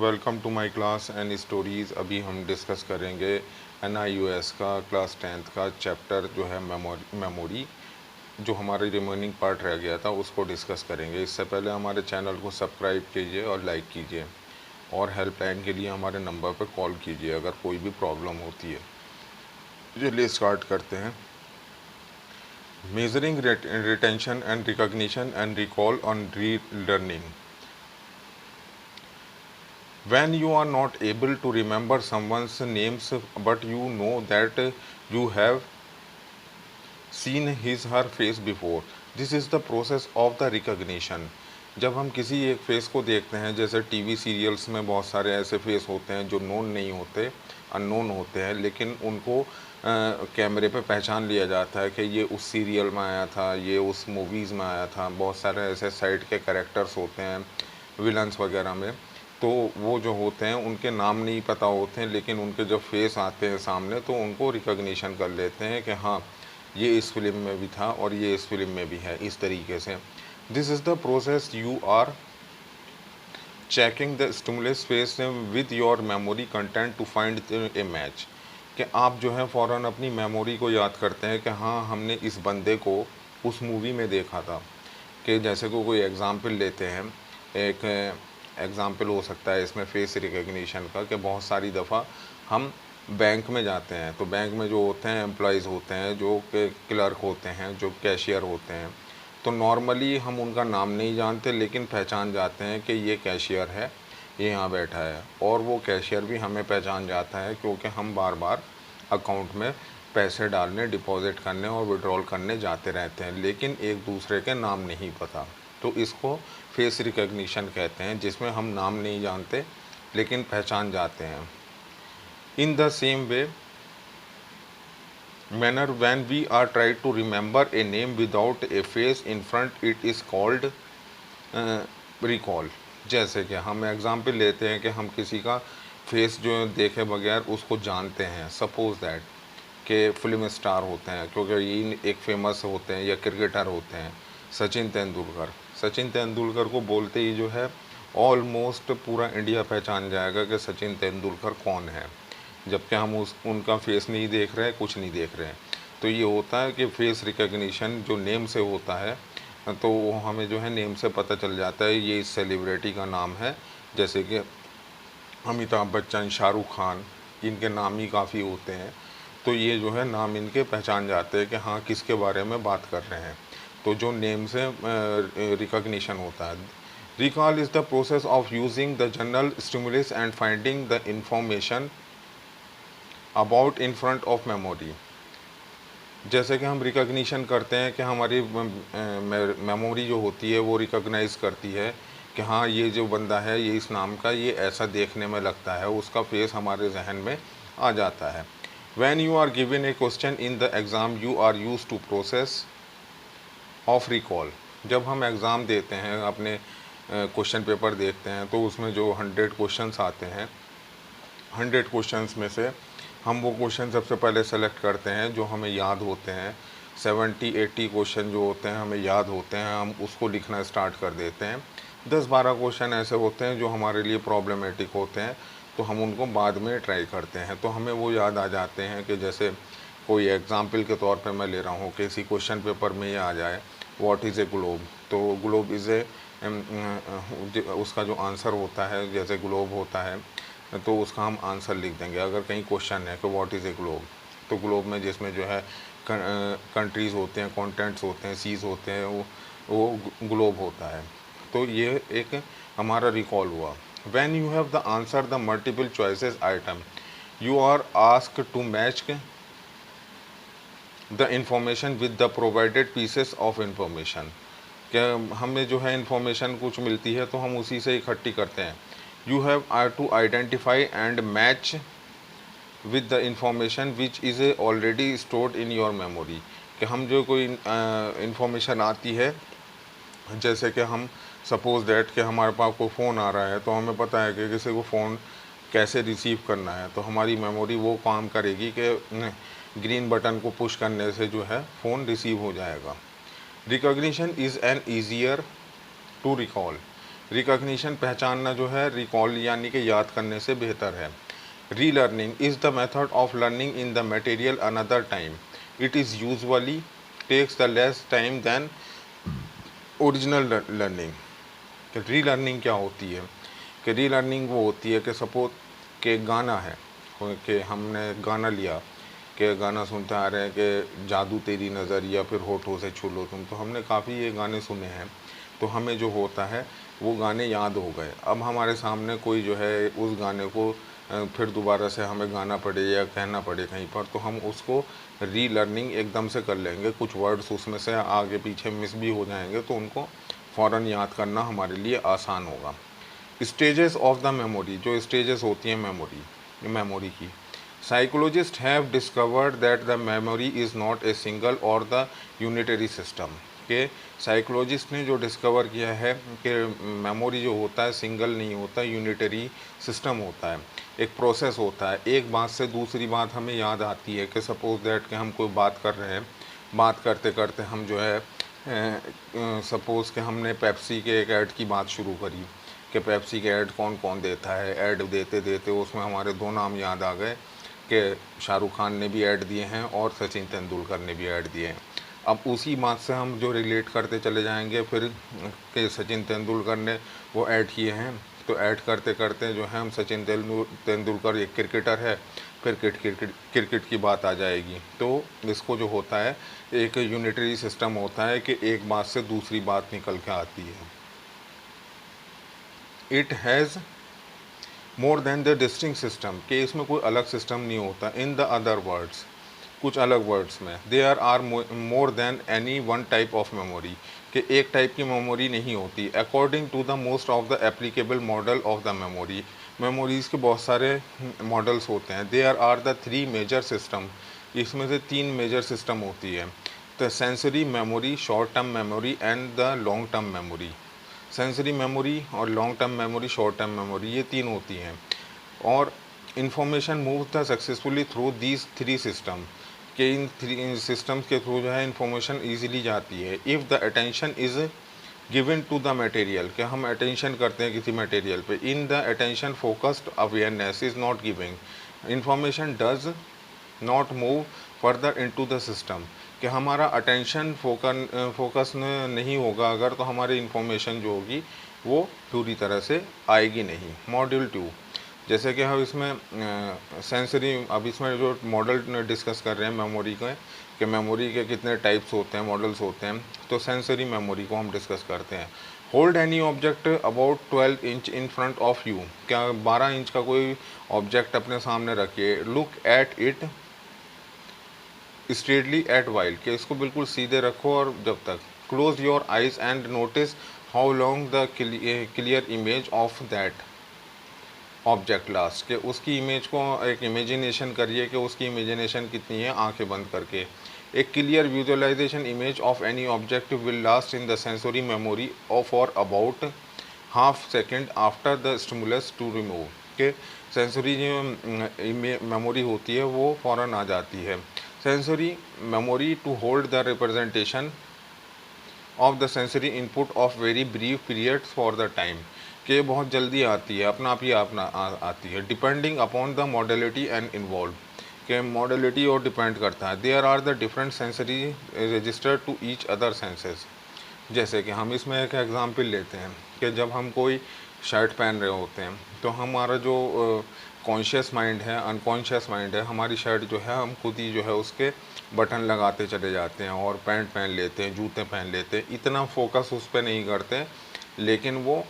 Welcome to my class and stories. अभी हम discuss करेंगे NIOS का क्लास 10th का चैप्टर जो है मेमोरी। जो हमारी रिमेनिंग पार्ट रह गया था उसको डिस्कस करेंगे। इससे पहले हमारे चैनल को सब्सक्राइब कीजिए और लाइक कीजिए, और हेल्पलाइन के लिए हमारे नंबर पर कॉल कीजिए अगर कोई भी प्रॉब्लम होती है। चलिए स्टार्ट करते हैं। Measuring retention and recognition and recall on री learning. When you are not able to remember someone's names but you know that you have seen his her face before, this is the process of the recognition। जब हम किसी एक face को देखते हैं, जैसे TV serials में बहुत सारे ऐसे फेस होते हैं जो नोन नहीं होते, अननोन होते हैं, लेकिन उनको कैमरे पे पहचान लिया जाता है कि ये उस सीरियल में आया था, ये उस मूवीज़ में आया था। बहुत सारे ऐसे साइड के कैरेक्टर्स होते हैं विलन्स वगैरह में, तो वो जो होते हैं उनके नाम नहीं पता होते हैं, लेकिन उनके जब फेस आते हैं सामने तो उनको रिकॉग्निशन कर लेते हैं कि हाँ ये इस फिल्म में भी था और ये इस फिल्म में भी है, इस तरीके से। This is the process you are checking the stimulus face with your memory content to find a match. कि आप जो है फ़ौरन अपनी मेमोरी को याद करते हैं कि हाँ हमने इस बंदे को उस मूवी में देखा था। कि जैसे को कोई एग्ज़ाम्पल लेते हैं, एक एग्ज़ाम्पल हो सकता है इसमें फेस रिकग्निशन का, कि बहुत सारी दफ़ा हम बैंक में जाते हैं तो बैंक में जो होते हैं एम्प्लॉयज़ होते हैं, जो क्लर्क होते हैं, जो कैशियर होते हैं, तो नॉर्मली हम उनका नाम नहीं जानते लेकिन पहचान जाते हैं कि ये कैशियर है, ये यहाँ बैठा है। और वो कैशियर भी हमें पहचान जाता है क्योंकि हम बार बार अकाउंट में पैसे डालने, डिपॉज़िट करने और विड्रॉल करने जाते रहते हैं, लेकिन एक दूसरे के नाम नहीं पता। तो इसको फेस रिकग्निशन कहते हैं, जिसमें हम नाम नहीं जानते लेकिन पहचान जाते हैं। In the same way manner, when we are trying to remember a name without a face in front, it is called recall। जैसे कि हम एग्ज़ाम्पल लेते हैं कि हम किसी का फेस जो देखे बगैर उसको जानते हैं। सपोज़ दैट के फिल्म स्टार होते हैं, क्योंकि ये एक फेमस होते हैं, या क्रिकेटर होते हैं, सचिन तेंदुलकर। सचिन तेंदुलकर को बोलते ही जो है ऑलमोस्ट पूरा इंडिया पहचान जाएगा कि सचिन तेंदुलकर कौन है, जबकि हम उनका फेस नहीं देख रहे हैं, कुछ नहीं देख रहे हैं। तो ये होता है कि फेस रिकग्निशन जो नेम से होता है, तो वो हमें जो है नेम से पता चल जाता है ये इस सेलिब्रिटी का नाम है। जैसे कि अमिताभ बच्चन, शाहरुख खान, इनके नाम ही काफ़ी होते हैं, तो ये जो है नाम इनके पहचान जाते हैं कि हाँ किसके बारे में बात कर रहे हैं। तो जो नेम से रिकग्निशन होता है। Recall is the process of using the general stimulus and finding the information about in front of memory. जैसे कि हम रिकग्निशन करते हैं कि हमारी मेमोरी जो होती है वो रिकॉग्नाइज करती है कि हाँ ये जो बंदा है ये इस नाम का, ये ऐसा देखने में लगता है, उसका फेस हमारे जहन में आ जाता है। When you are given a question in the exam you are use to process of recall. जब हम एग्ज़ाम देते हैं, अपने क्वेश्चन पेपर देखते हैं, तो उसमें जो 100 क्वेश्चंस आते हैं, 100 क्वेश्चंस में से हम वो क्वेश्चन सबसे पहले सेलेक्ट करते हैं जो हमें याद होते हैं। 70-80 क्वेश्चन जो होते हैं हमें याद होते हैं, हम उसको लिखना स्टार्ट कर देते हैं। 10-12 क्वेश्चन ऐसे होते हैं जो हमारे लिए प्रॉब्लमेटिक होते हैं, तो हम उनको बाद में ट्राई करते हैं, तो हमें वो याद आ जाते हैं। कि जैसे कोई एग्ज़ाम्पल के तौर पे मैं ले रहा हूँ, किसी क्वेश्चन पेपर में ये आ जाए व्हाट इज़ ए ग्लोब, तो ग्लोब इज़ ए उसका जो आंसर होता है, जैसे ग्लोब होता है तो उसका हम आंसर लिख देंगे। अगर कहीं क्वेश्चन है कि व्हाट इज़ ए ग्लोब, तो ग्लोब में जिसमें जो है कंट्रीज़ होते हैं, कॉन्टिनेंट्स होते हैं, सीज़ होते हैं, वो ग्लोब होता है। तो ये एक हमारा रिकॉल हुआ। When you have the answer the multiple choices item you are asked to match the information with the provided pieces of information. क्या हमें जो है इंफॉर्मेशन कुछ मिलती है तो हम उसी से इकट्ठी करते हैं। You have to identify and match with the information which is already stored in your memory. कि हम जो कोई इंफॉर्मेशन आती है, जैसे कि हम सपोज़ दैट कि हमारे पास कोई फ़ोन आ रहा है, तो हमें पता है कि किसी को फ़ोन कैसे रिसीव करना है, तो हमारी मेमोरी वो काम करेगी कि ग्रीन बटन को पुश करने से जो है फ़ोन रिसीव हो जाएगा। Recognition is an easier to recall recognition पहचानना जो है रिकॉल यानी कि याद करने से बेहतर है। Relearning is the method of learning in the material another time. It is usually takes the less time than original learning. कि री लर्निंग क्या होती है, कि री लर्निंग वो होती है कि सपोज कि गाना है, कि हमने गाना लिया, कि गाना सुनते आ रहे हैं कि जादू तेरी नज़र या फिर होठों से छू लो तुम, तो हमने काफ़ी ये गाने सुने हैं, तो हमें जो होता है वो गाने याद हो गए। अब हमारे सामने कोई जो है उस गाने को फिर दोबारा से हमें गाना पड़े या कहना पड़े कहीं पर, तो हम उसको री लर्निंग एकदम से कर लेंगे। कुछ वर्ड्स उसमें से आगे पीछे मिस भी हो जाएंगे तो उनको फ़ौरन याद करना हमारे लिए आसान होगा। स्टेजेस ऑफ द मेमोरी, जो स्टेजेस होती हैं मेमोरी की, psychologist have discovered that the memory is not a single और द यूनिटरी सिस्टम। के साइकोलॉजिस्ट ने जो डिस्कवर किया है कि मेमोरी जो होता है सिंगल नहीं होता, यूनिटरी सिस्टम होता है, एक प्रोसेस होता है। एक बात से दूसरी बात हमें याद आती है कि सपोज दैट कि हम कोई बात कर रहे हैं, बात करते करते हम जो है सपोज़ कि हमने पेप्सी के एक ऐड की बात शुरू करी कि पेप्सी के ऐड कौन कौन देता है, ऐड देते देते उसमें हमारे दो नाम याद आ गए कि शाहरुख खान ने भी ऐड दिए हैं और सचिन तेंदुलकर ने भी ऐड दिए हैं। अब उसी बात से हम जो रिलेट करते चले जाएंगे फिर कि सचिन तेंदुलकर ने वो ऐड किए हैं, तो ऐड करते करते जो है हम सचिन तेंदुलकर एक क्रिकेटर है, फिर क्रिकेट की बात आ जाएगी। तो इसको जो होता है एक यूनिटरी सिस्टम होता है कि एक बात से दूसरी बात निकल के आती है। It has more than the distinct system, कि इसमें कोई अलग सिस्टम नहीं होता। इन द अदर वर्ड्स, कुछ अलग वर्ड्स में, there are more than any one type of memory, कि एक टाइप की मेमोरी नहीं होती। According to the most of the applicable model of the memory, memories के बहुत सारे मॉडल्स होते हैं। There are the three major system, इसमें से तीन मेजर सिस्टम होती है। The sensory memory, short term memory and the long term memory. Sensory memory और long term memory, short term memory, ये तीन होती हैं। और information move the successfully through these three system, के इन थ्री सिस्टम्स के थ्रू जो है इंफॉर्मेशन ईजिली जाती है। If the attention is given to the material, कि हम अटेंशन करते हैं किसी मटेरियल पे, in the attention focused awareness is not giving information does not move further into the system, कि हमारा अटेंशन फोकस नहीं होगा अगर, तो हमारी इंफॉर्मेशन जो होगी वो पूरी तरह से आएगी नहीं। मॉड्यूल 2, जैसे कि हम इसमें सेंसरी, अब इसमें जो मॉडल डिस्कस कर रहे हैं मेमोरी के, कि मेमोरी के कितने टाइप्स होते हैं, मॉडल्स होते हैं, तो सेंसरी मेमोरी को हम डिस्कस करते हैं। Hold any object about 12 inch in front of you, क्या 12 इंच का कोई ऑब्जेक्ट अपने सामने रखिए। Look at it straightly at while, कि इसको बिल्कुल सीधे रखो और जब तक। Close your eyes and notice how long the clear image of that object last, के उसकी इमेज को एक इमेजिनेशन करिए कि उसकी इमेजिनेशन कितनी है आंखें बंद करके। एक clear visualization image of any object will last in the sensory memory for about half second after the stimulus to remove, के सेंसरी जो मेमोरी होती है वो फ़ौरन आ जाती है। Sensory memory to hold the representation of the sensory input of very brief period for the time, कि बहुत जल्दी आती है, अपना आप ही आती है। Depending upon the modality and involve, के मॉडलिटी और डिपेंड करता है। There are the different sensory register to each other senses, जैसे कि हम इसमें एक एग्जांपल लेते हैं कि जब हम कोई शर्ट पहन रहे होते हैं तो हमारा जो कॉन्शियस माइंड है, अनकॉन्शियस माइंड है, हमारी शर्ट जो है हम खुद ही जो है उसके बटन लगाते चले जाते हैं और पैंट पहन लेते हैं, जूते पहन लेते हैं, इतना फोकस उस पर नहीं करते, लेकिन वो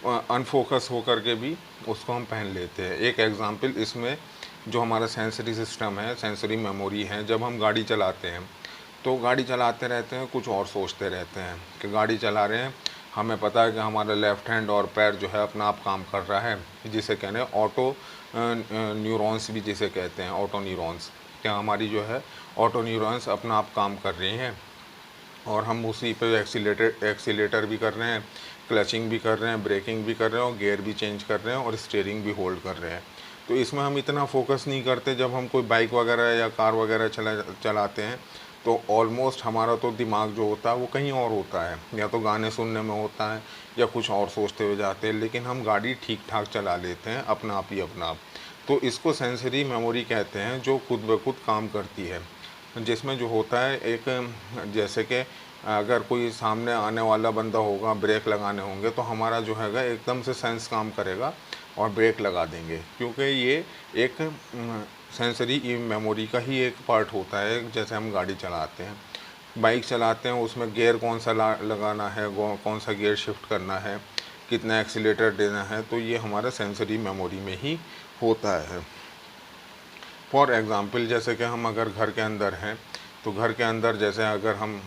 अनफोकस होकर के भी उसको हम पहन लेते हैं। एक एग्जांपल इसमें जो हमारा सेंसरी सिस्टम है, सेंसरी मेमोरी है, जब हम गाड़ी चलाते हैं तो गाड़ी चलाते रहते हैं, कुछ और सोचते रहते हैं कि गाड़ी चला रहे हैं, हमें पता है कि हमारा लेफ़्ट हैंड और पैर जो है अपना आप काम कर रहा है, जिसे कहते हैं ऑटो न्यूरॉन्स भी जिसे कहते हैं, ऑटो न्यूरॉन्स, क्या हमारी जो है ऑटो न्यूरॉन्स अपना आप काम कर रही हैं और हम उसी पे एक्सीलेटर भी कर रहे हैं, क्लचिंग भी कर रहे हैं, ब्रेकिंग भी कर रहे हैं और गियर भी चेंज कर रहे हैं और स्टीयरिंग भी होल्ड कर रहे हैं। तो इसमें हम इतना फोकस नहीं करते। जब हम कोई बाइक वगैरह या कार वगैरह चलाते हैं तो ऑलमोस्ट हमारा तो दिमाग जो होता है वो कहीं और होता है, या तो गाने सुनने में होता है या कुछ और सोचते हुए जाते हैं, लेकिन हम गाड़ी ठीक ठाक चला लेते हैं अपना आप ही अपना आप। तो इसको सेंसरी मेमोरी कहते हैं, जो खुद ब खुद काम करती है, जिसमें जो होता है एक, जैसे कि अगर कोई सामने आने वाला बंदा होगा, ब्रेक लगाने होंगे, तो हमारा जो हैगा एकदम से सेंस काम करेगा और ब्रेक लगा देंगे, क्योंकि ये एक सेंसरी मेमोरी का ही एक पार्ट होता है। जैसे हम गाड़ी चलाते हैं, बाइक चलाते हैं, उसमें गियर कौन सा लगाना है, कौन सा गियर शिफ्ट करना है, कितना एक्सीलेटर देना है, तो ये हमारा सेंसरी मेमोरी में ही होता है। फॉर एग्ज़ाम्पल, जैसे कि हम अगर घर के अंदर हैं, तो घर के अंदर जैसे अगर हम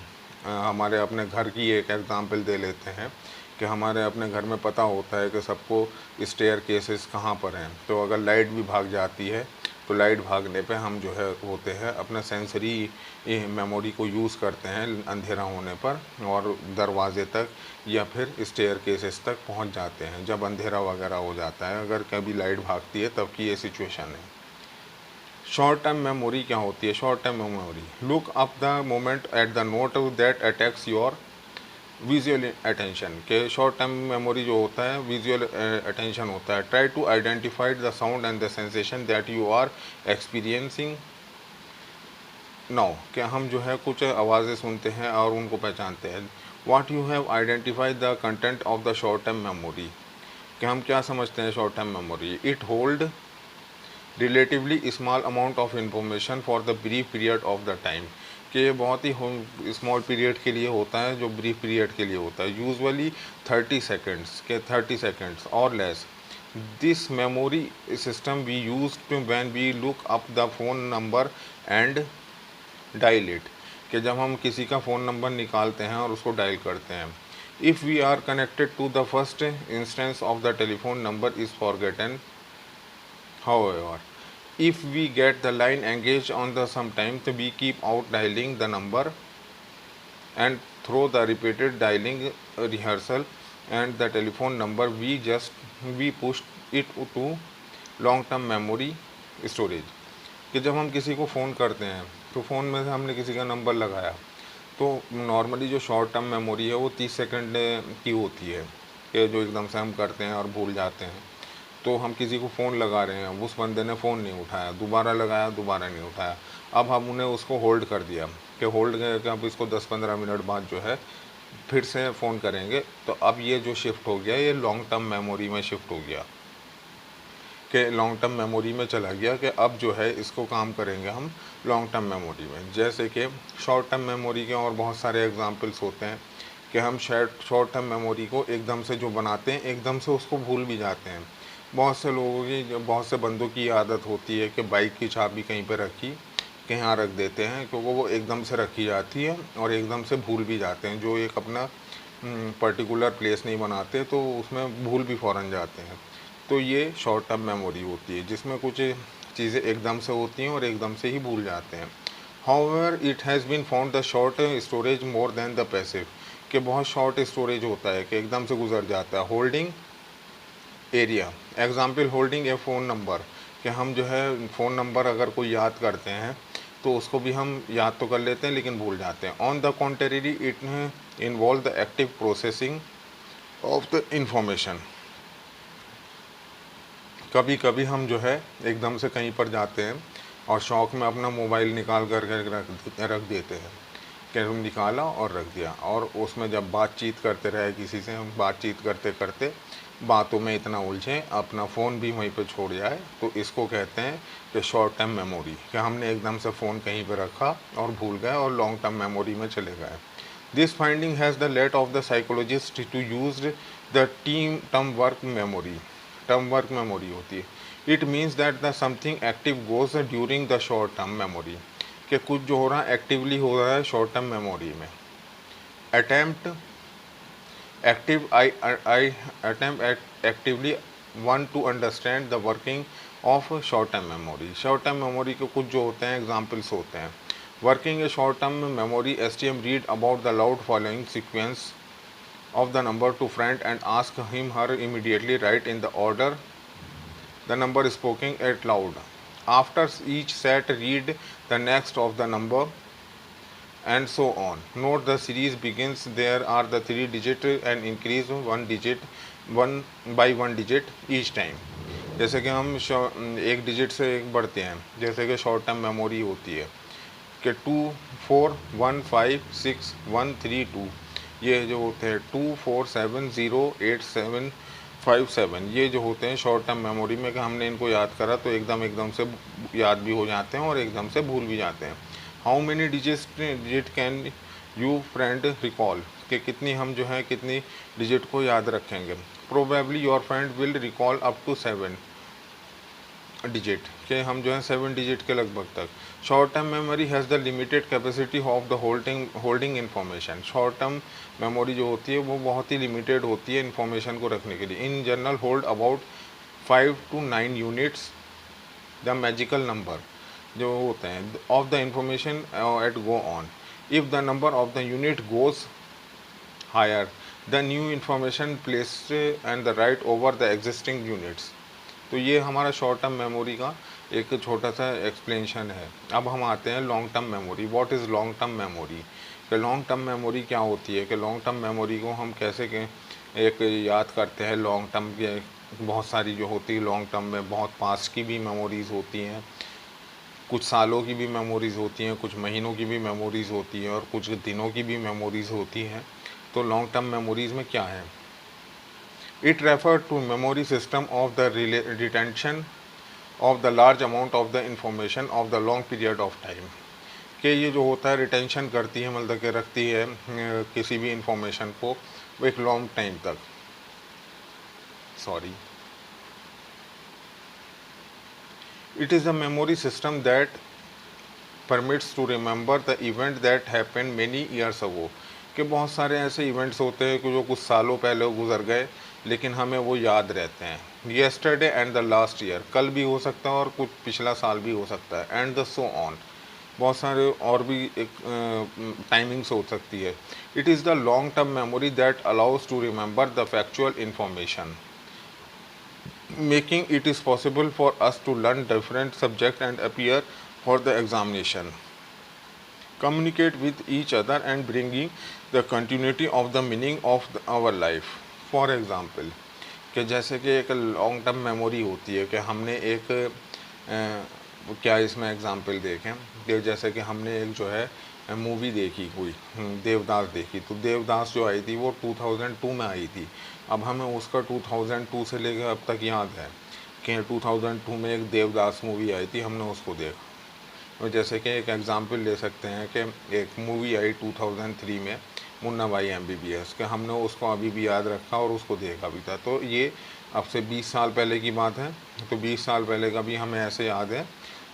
हमारे अपने घर की एक एग्ज़ाम्पल दे लेते हैं कि हमारे अपने घर में पता होता है कि सबको स्टेयर केसेस कहाँ पर हैं, तो अगर लाइट भी भाग जाती है तो लाइट भागने पे हम जो है होते हैं अपना सेंसरी मेमोरी को यूज़ करते हैं अंधेरा होने पर, और दरवाजे तक या फिर स्टेयर केसेस तक पहुंच जाते हैं जब अंधेरा वगैरह हो जाता है, अगर कभी लाइट भागती है तब की ये सिचुएशन है। शॉर्ट टर्म मेमोरी क्या होती है? Short term memory, look up the moment at the note that attacks your visual attention. के शॉर्ट टर्म मेमोरी जो होता है विजुअल अटेंशन होता है। Try to identify the sound and the sensation that you are experiencing now, क्या हम जो है कुछ आवाज़ें सुनते हैं और उनको पहचानते हैं। What you have identified the content of the short term memory, कि हम क्या समझते हैं short term memory. It hold relatively small amount of information for the brief period of the time, कि ये बहुत ही स्मॉल पीरियड के लिए होता है, जो ब्रीफ पीरियड के लिए होता है, यूजुअली 30 सेकेंड्स के 30 सेकेंड्स और less. This memory system we use when we look up the phone number and dial it, कि जब हम किसी का फ़ोन नंबर निकालते हैं और उसको डायल करते हैं। If we are connected to the first instance of the telephone number is forgotten. However, if we get the line engaged on the sometime, so we keep out dialing the number and through the repeated dialing rehearsal and the telephone number we push it to long term memory storage, कि जब हम किसी को phone करते हैं तो phone में से हमने किसी का नंबर लगाया, तो नॉर्मली जो शॉर्ट टर्म मेमोरी है वो 30 सेकंड की होती है, कि जो एकदम से हम करते हैं और भूल जाते हैं। तो हम किसी को फ़ोन लगा रहे हैं, उस बंदे ने फ़ोन नहीं उठाया, दोबारा लगाया, दोबारा नहीं उठाया, अब हम उन्हें उसको होल्ड कर दिया कि होल्ड करके अब इसको 10-15 मिनट बाद जो है फिर से फ़ोन करेंगे, तो अब ये जो शिफ्ट हो गया ये लॉन्ग टर्म मेमोरी में शिफ्ट हो गया, कि लॉन्ग टर्म मेमोरी में चला गया, कि अब जो है इसको काम करेंगे हम लॉन्ग टर्म मेमोरी में। जैसे कि शॉर्ट टर्म मेमोरी के और बहुत सारे एग्जांपल्स होते हैं, कि हम शॉर्ट टर्म मेमोरी को एकदम से जो बनाते हैं एकदम से उसको भूल भी जाते हैं। बहुत से लोगों की, बहुत से बंदों की आदत होती है कि बाइक की चाबी कहीं पर रखी, कहीं यहाँ रख देते हैं, क्योंकि वो एकदम से रखी जाती है और एकदम से भूल भी जाते हैं, जो एक अपना पर्टिकुलर प्लेस नहीं बनाते तो उसमें भूल भी फ़ौरन जाते हैं। तो ये शॉर्ट टर्म मेमोरी होती है, जिसमें कुछ चीज़ें एकदम से होती हैं और एकदम से ही भूल जाते हैं। However it has been found the short storage more than the passive, कि बहुत शॉर्ट स्टोरेज होता है कि एकदम से गुजर जाता है। होल्डिंग एरिया, एग्जाम्पल होल्डिंग ए फ़ोन नंबर, कि हम जो है फ़ोन नंबर अगर कोई याद करते हैं तो उसको भी हम याद तो कर लेते हैं लेकिन भूल जाते हैं। On the contrary it involve the active processing of the information, कभी कभी हम जो है एकदम से कहीं पर जाते हैं और शौक में अपना मोबाइल निकाल कर रख देते हैं, कि हम निकाला और रख दिया, और उसमें जब बातचीत करते रहे किसी से, हम बातचीत करते करते बातों में इतना उलझें अपना फ़ोन भी वहीं पे छोड़ जाए, तो इसको कहते हैं कि शॉर्ट टर्म मेमोरी, कि हमने एकदम से फ़ोन कहीं पे रखा और भूल गए और लॉन्ग टर्म मेमोरी में चले गए। This finding has the let of the psychologist to use the term work memory होती है। It means that the something active goes during the short term memory, कि कुछ जो हो रहा है एक्टिवली हो रहा है शॉर्ट टर्म मेमोरी में। Attempt active I attempt actively one two understand the working of short term memory. Short term memory के कुछ जो होते हैं एग्जाम्पल्स होते हैं। Working A short term memory, STM read about the loud following sequence of the number to friend and ask him her immediately write in the order the number spoken out loud. After each set read the next of the number and so on. Note the series begins. There are the 3 digit and increase 1 digit, 1 digit each time. जैसे कि हम एक digit से एक बढ़ते हैं, जैसे कि शॉर्ट टर्म मेमोरी होती है कि 2 4 1 5 6 1 3 2, ये जो होते हैं 2 4 7 0 8 7 5 7, ये जो होते हैं शॉर्ट टर्म मेमोरी में कि हमने इनको याद करा तो एकदम से याद भी हो जाते हैं और एकदम से भूल भी जाते हैं. How many digit can you friend recall, कि कितनी हम जो है कितनी डिजिट को याद रखेंगे. Probably your friend will recall up to 7 digit, के हम जो है 7 डिजिट के लगभग तक. Short term memory has the limited capacity of the holding information. Short term memory जो होती है वो बहुत ही लिमिटेड होती है इन्फॉर्मेशन को रखने के लिए. In general hold about 5 to 9 units the magical number जो होते हैं of the information at go on. If the number of the unit goes higher the new information placed and the write over the existing units. तो ये हमारा short term memory का एक छोटा सा एक्सप्लेनेशन है. अब हम आते हैं long term memory. What is long term memory, कि लॉन्ग टर्म मेमोरी क्या होती है, कि लॉन्ग टर्म मेमोरी को हम कैसे के एक याद करते हैं. लॉन्ग टर्म के बहुत सारी जो होती है लॉन्ग टर्म में, बहुत पास्ट की भी मेमोरीज़ होती हैं, कुछ सालों की भी मेमोरीज़ होती हैं, कुछ महीनों की भी मेमोरीज़ होती हैं और कुछ दिनों की भी मेमोरीज़ होती हैं. तो लॉन्ग टर्म मेमोरीज़ में क्या है, it refer to memory system of the retention of the large amount of the information of the long period of time. कि ये जो होता है रिटेंशन करती है, मतलब कि रखती है किसी भी इंफॉर्मेशन को एक लॉन्ग टाइम तक. Sorry, it is a memory system that permits to remember the event that happen many years ago. कि बहुत सारे ऐसे इवेंट्स होते हैं कि जो कुछ सालों पहले गुजर गए लेकिन हमें वो याद रहते हैं. Yesterday and the last year, कल भी हो सकता है और कुछ पिछला साल भी हो सकता है. एंड द सो ऑन, बहुत सारे और भी एक टाइमिंग्स हो सकती है. It is the long term memory that allows to remember the factual information, making it is possible for us to learn different subject and appear for the examination, communicate with each other and bringing the continuity of the meaning of our life. For example, कि जैसे कि एक long term memory होती है कि हमने एक क्या इसमें एग्जांपल देखें कि जैसे कि हमने एक जो है मूवी देखी कोई देवदास देखी. तो देवदास जो आई थी वो 2002 में आई थी. अब हमें उसका 2002 से लेकर अब तक याद है कि 2002 में एक देवदास मूवी आई थी, हमने उसको देखा. और जैसे कि एक एग्ज़ाम्पल ले सकते हैं कि एक मूवी आई 2003 में मुन्ना भाई MBBS, कि हमने उसको अभी भी याद रखा और उसको देखा भी था. तो ये अब से 20 साल पहले की बात है. तो 20 साल पहले का भी हमें ऐसे याद है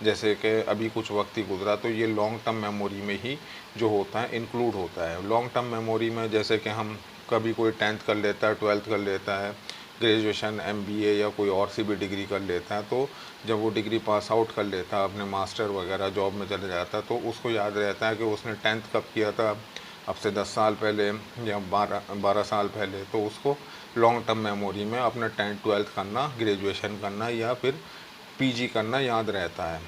जैसे कि अभी कुछ वक्त ही गुजरा. तो ये लॉन्ग टर्म मेमोरी में ही जो होता है इंक्लूड होता है. लॉन्ग टर्म मेमोरी में जैसे कि हम कभी कोई 10th कर लेता है, 12th कर लेता है, ग्रेजुएशन MBA या कोई और सी भी डिग्री कर लेता है. तो जब वो डिग्री पास आउट कर लेता है, अपने मास्टर वगैरह जॉब में चले जाता है, तो उसको याद रहता है कि उसने 10th कब किया था, अब से 10 साल पहले या 12 साल पहले. तो उसको लॉन्ग टर्म मेमोरी में अपना 10th 12th करना, ग्रेजुएशन करना या फिर PG करना याद रहता है.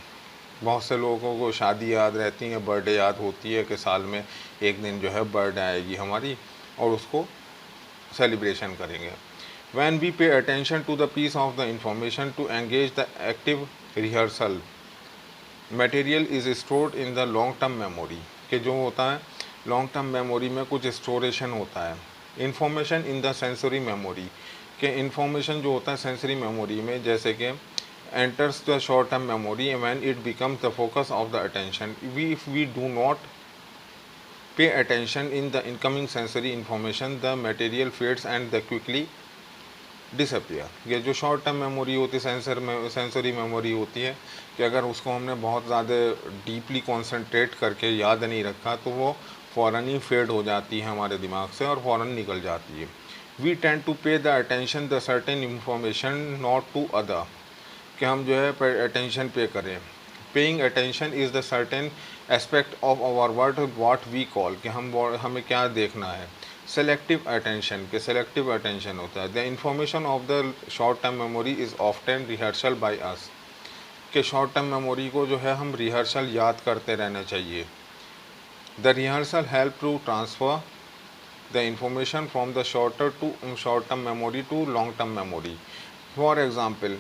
बहुत से लोगों को शादी याद रहती है, बर्थडे याद होती है कि साल में एक दिन जो है बर्थडे आएगी हमारी और उसको सेलिब्रेशन करेंगे. When we pay attention to the piece of the information to engage the active rehearsal, material is stored in the long term memory. कि जो होता है लॉन्ग टर्म मेमोरी में कुछ स्टोरेशन होता है. Information in the sensory memory, के information जो होता है सेंसरी मेमोरी में, जैसे कि enters the short term memory when it becomes the focus of the attention. If we do not pay attention in the incoming sensory information, the material fades and the quickly disappear. ये जो short term memory होती है sensory memory होती है कि अगर उसको हमने बहुत ज़्यादा डीपली कॉन्सेंट्रेट करके याद नहीं रखा तो वो फ़ौरन ही फेड हो जाती है हमारे दिमाग से और फ़ौरन निकल जाती है. We tend to pay the attention the certain information not to other, कि हम जो है अटेंशन पे करें. Paying attention is the certain aspect of our word what we call, कि हमें क्या देखना है. सेलेक्टिव अटेंशन, के सेलेक्टिव अटेंशन होता है. The information of the short term memory is often rehearsal by us, कि शॉर्ट टर्म मेमोरी को जो है हम रिहर्सल याद करते रहना चाहिए. The rehearsal help to transfer the information from the short term memory to long term memory. For example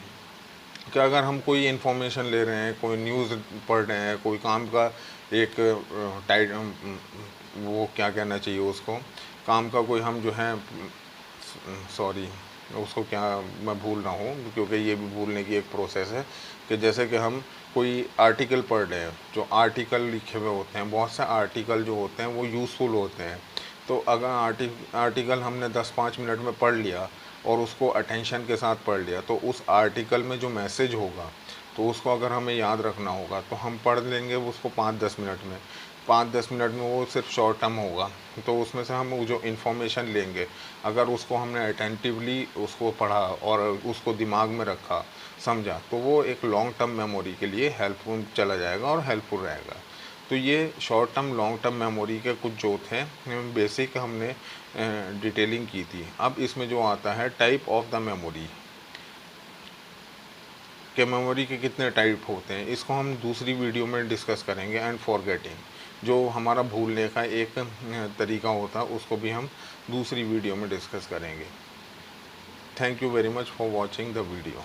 कि अगर हम कोई इन्फॉर्मेशन ले रहे हैं, कोई न्यूज़ पढ़ रहे हैं, कोई काम का एक टाइट वो क्या कहना चाहिए उसको, काम का कोई हम जो है, सॉरी उसको क्या, मैं भूल रहा हूँ क्योंकि ये भी भूलने की एक प्रोसेस है, कि जैसे कि हम कोई आर्टिकल पढ़ रहे हैं, जो आर्टिकल लिखे हुए होते हैं, बहुत से आर्टिकल जो होते हैं वो यूज़फुल होते हैं। तो अगर आर्टिकल हमने 10-5 मिनट में पढ़ लिया और उसको अटेंशन के साथ पढ़ लिया, तो उस आर्टिकल में जो मैसेज होगा तो उसको अगर हमें याद रखना होगा तो हम पढ़ लेंगे उसको 5-10 मिनट में। 5-10 मिनट में वो सिर्फ शॉर्ट टर्म होगा, तो उसमें से हम वो जो इन्फॉर्मेशन लेंगे, अगर उसको हमने अटेंटिवली उसको पढ़ा और उसको दिमाग में रखा, समझा, तो वो एक लॉन्ग टर्म मेमोरी के लिए हेल्पफुल चला जाएगा और हेल्पफुल रहेगा। तो ये short term long term memory के कुछ जो थे बेसिक हमने डिटेलिंग की थी। अब इसमें जो आता है टाइप ऑफ द मेमोरी, के मेमोरी के कितने टाइप होते हैं, इसको हम दूसरी वीडियो में डिस्कस करेंगे। एंड फॉरगेटिंग, जो हमारा भूलने का एक तरीका होता है, उसको भी हम दूसरी वीडियो में डिस्कस करेंगे। Thank you very much for watching the video.